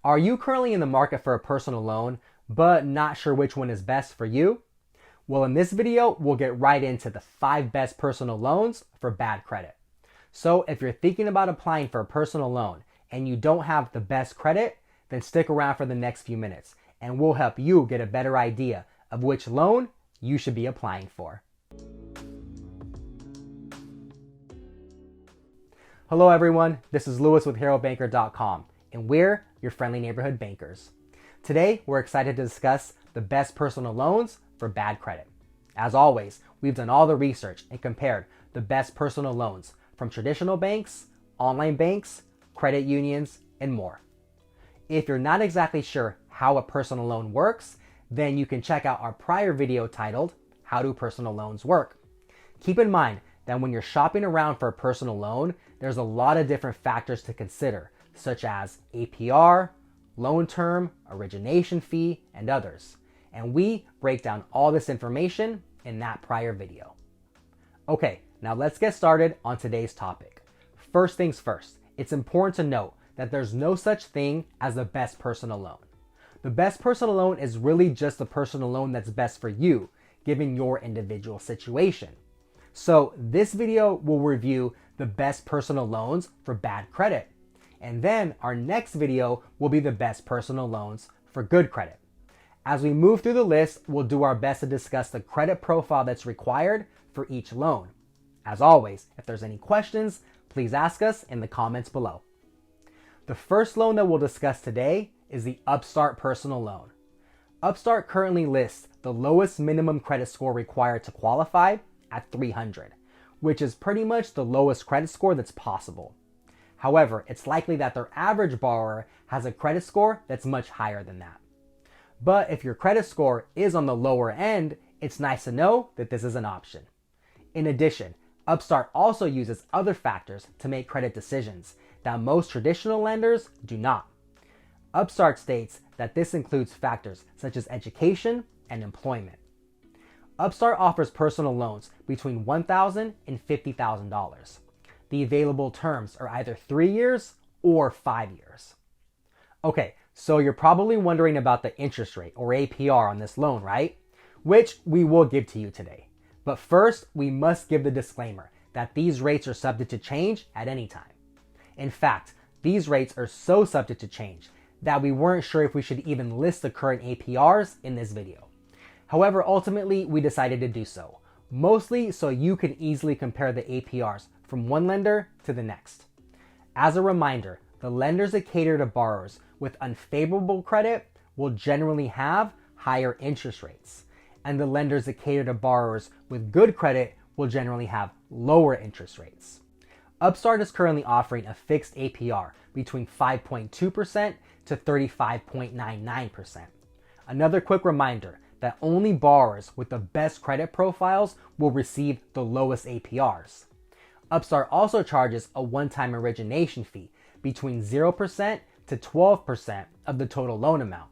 Are you currently in the market for a personal loan, but not sure which one is best for you? Well, in this video, we'll get right into the 5 best personal loans for bad credit. So if you're thinking about applying for a personal loan and you don't have the best credit, then stick around for the next few minutes and we'll help you get a better idea of which loan you should be applying for. Hello everyone, this is Lewis with HeroBanker.com and we're your friendly neighborhood bankers. Today, we're excited to discuss the best personal loans for bad credit. As always, we've done all the research and compared the best personal loans from traditional banks, online banks, credit unions, and more. If you're not exactly sure how a personal loan works, then you can check out our prior video titled, How Do Personal Loans Work? Keep in mind that when you're shopping around for a personal loan, there's a lot of different factors to consider, such as APR, loan term, origination fee, and others. And we break down all this information in that prior video. Okay, now let's get started on today's topic. First things first, it's important to note that there's no such thing as the best personal loan. The best personal loan is really just the personal loan that's best for you, given your individual situation. So this video will review the best personal loans for bad credit. And then our next video will be the best personal loans for good credit. As we move through the list, we'll do our best to discuss the credit profile that's required for each loan. As always, if there's any questions, please ask us in the comments below. The first loan that we'll discuss today is the Upstart personal loan. Upstart currently lists the lowest minimum credit score required to qualify at 300, which is pretty much the lowest credit score that's possible. However, it's likely that their average borrower has a credit score that's much higher than that. But if your credit score is on the lower end, it's nice to know that this is an option. In addition, Upstart also uses other factors to make credit decisions that most traditional lenders do not. Upstart states that this includes factors such as education and employment. Upstart offers personal loans between $1,000 and $50,000. The available terms are either 3 years or 5 years. Okay, so you're probably wondering about the interest rate or APR on this loan, right? Which we will give to you today. But first, we must give the disclaimer that these rates are subject to change at any time. In fact, these rates are so subject to change that we weren't sure if we should even list the current APRs in this video. However, ultimately, we decided to do so, mostly so you can easily compare the APRs from one lender to the next. As a reminder, the lenders that cater to borrowers with unfavorable credit will generally have higher interest rates, and the lenders that cater to borrowers with good credit will generally have lower interest rates. Upstart is currently offering a fixed APR between 5.2% to 35.99%. Another quick reminder that only borrowers with the best credit profiles will receive the lowest APRs. Upstart also charges a one-time origination fee between 0% to 12% of the total loan amount.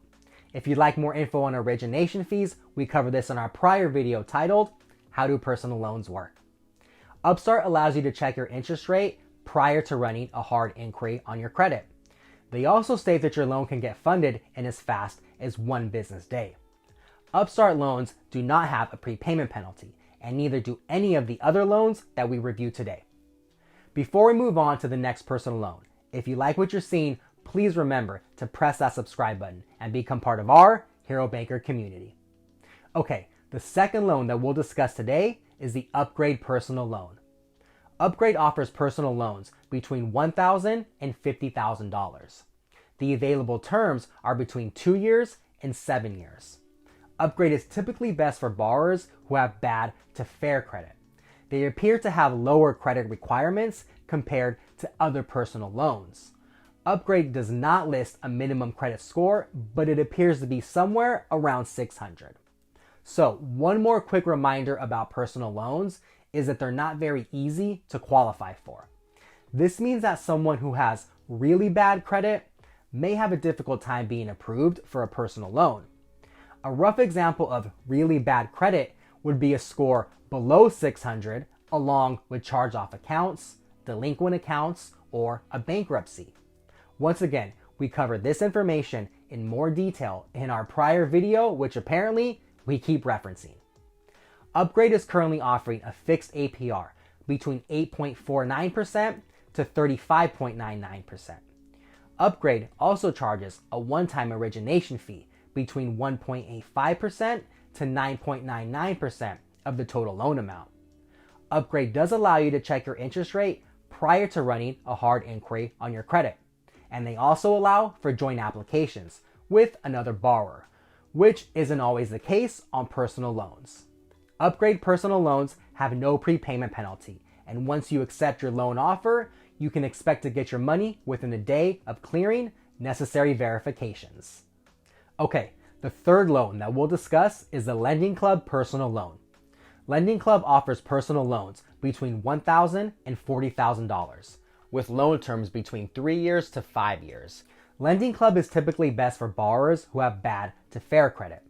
If you'd like more info on origination fees, we cover this in our prior video titled, How Do Personal Loans Work? Upstart allows you to check your interest rate prior to running a hard inquiry on your credit. They also state that your loan can get funded in as fast as 1 business day. Upstart loans do not have a prepayment penalty, and neither do any of the other loans that we review today. Before we move on to the next personal loan, if you like what you're seeing, please remember to press that subscribe button and become part of our Hero Banker community. Okay, the second loan that we'll discuss today is the Upgrade personal loan. Upgrade offers personal loans between $1,000 and $50,000. The available terms are between 2 years and 7 years. Upgrade is typically best for borrowers who have bad to fair credit. They appear to have lower credit requirements compared to other personal loans. Upgrade does not list a minimum credit score, but it appears to be somewhere around 600. So one more quick reminder about personal loans is that they're not very easy to qualify for. This means that someone who has really bad credit may have a difficult time being approved for a personal loan. A rough example of really bad credit would be a score below 600 along with charge-off accounts, delinquent accounts, or a bankruptcy. Once again, We cover this information in more detail in our prior video, which apparently we keep referencing. Upgrade is currently offering a fixed APR between 8.49% to 35.99%. Upgrade also charges a one-time origination fee between 1.85% to 9.99% of the total loan amount. Upgrade does allow you to check your interest rate prior to running a hard inquiry on your credit. And they also allow for joint applications with another borrower, which isn't always the case on personal loans. Upgrade personal loans have no prepayment penalty, and once you accept your loan offer, you can expect to get your money within a day of clearing necessary verifications. Okay, the third loan that we'll discuss is the Lending Club personal loan. Lending Club offers personal loans between $1,000 and $40,000, with loan terms between 3 years to 5 years. Lending Club is typically best for borrowers who have bad to fair credit.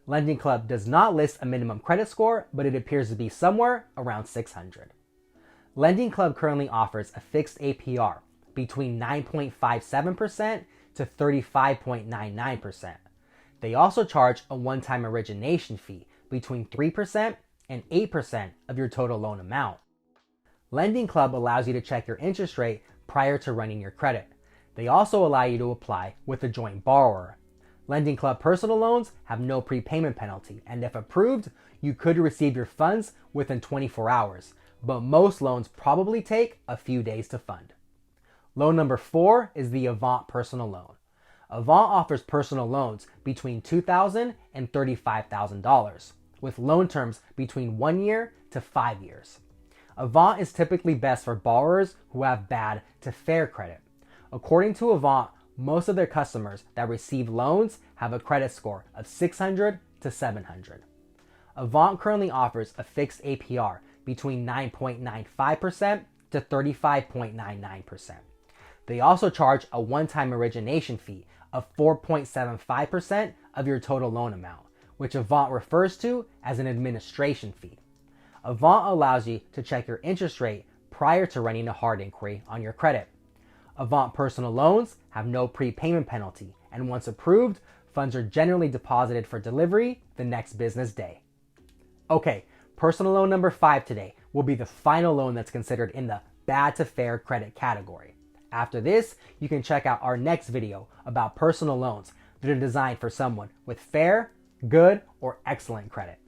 Lending Club does not list a minimum credit score, but it appears to be somewhere around 600. Lending Club currently offers a fixed APR between 9.57% to 35.99%. They also charge a one-time origination fee between 3% and 8% of your total loan amount. Lending Club allows you to check your interest rate prior to running your credit. They also allow you to apply with a joint borrower. Lending Club personal loans have no prepayment penalty, and if approved, you could receive your funds within 24 hours, but most loans probably take a few days to fund. Loan number 4 is the Avant personal loan. Avant offers personal loans between $2,000 and $35,000, with loan terms between 1 year to 5 years. Avant is typically best for borrowers who have bad to fair credit. According to Avant, most of their customers that receive loans have a credit score of 600 to 700. Avant currently offers a fixed APR between 9.95% to 35.99%. They also charge a one-time origination fee of 4.75% of your total loan amount, which Avant refers to as an administration fee. Avant allows you to check your interest rate prior to running a hard inquiry on your credit. Avant personal loans have no prepayment penalty, and once approved, funds are generally deposited for delivery the next business day. Okay, personal loan number 5 today will be the final loan that's considered in the bad to fair credit category. After this, you can check out our next video about personal loans that are designed for someone with fair, good, or excellent credit.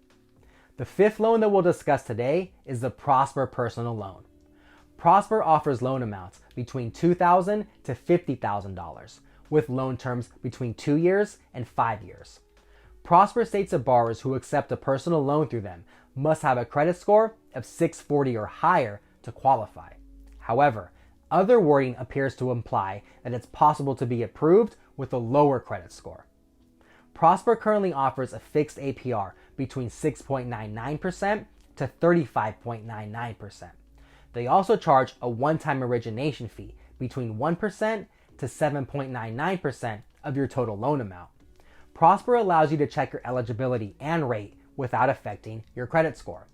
The 5th loan that we'll discuss today is the Prosper personal loan. Prosper offers loan amounts between $2,000 to $50,000, with loan terms between 2 years and 5 years. Prosper states that borrowers who accept a personal loan through them must have a credit score of 640 or higher to qualify. However, other wording appears to imply that it's possible to be approved with a lower credit score. Prosper currently offers a fixed APR between 6.99% to 35.99%. They also charge a one-time origination fee between 1% to 7.99% of your total loan amount. Prosper allows you to check your eligibility and rate without affecting your credit score.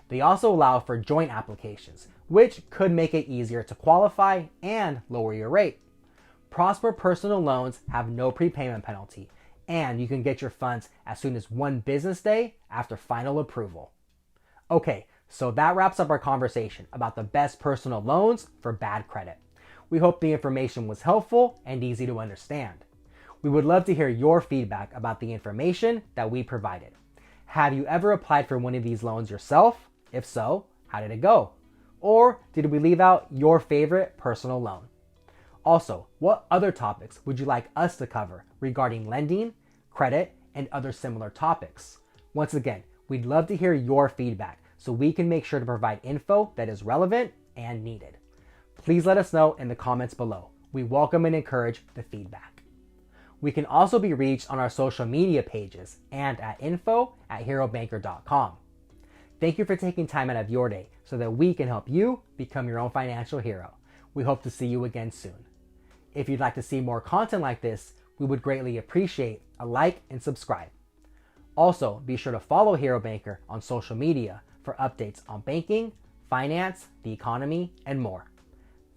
They also allow for joint applications, which could make it easier to qualify and lower your rate. Prosper personal loans have no prepayment penalty, and you can get your funds as soon as 1 business day after final approval. Okay, so that wraps up our conversation about the best personal loans for bad credit. We hope the information was helpful and easy to understand. We would love to hear your feedback about the information that we provided. Have you ever applied for one of these loans yourself? If so, how did it go? Or did we leave out your favorite personal loan? Also, what other topics would you like us to cover regarding lending, credit, and other similar topics? Once again, we'd love to hear your feedback so we can make sure to provide info that is relevant and needed. Please let us know in the comments below. We welcome and encourage the feedback. We can also be reached on our social media pages and at info@herobanker.com. Thank you for taking time out of your day so that we can help you become your own financial hero. We hope to see you again soon. If you'd like to see more content like this, we would greatly appreciate a like and subscribe. Also, be sure to follow Hero Banker on social media for updates on banking, finance, the economy, and more.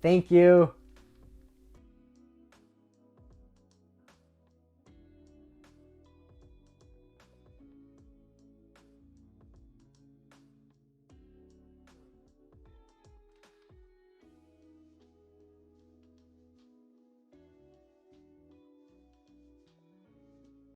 Thank you.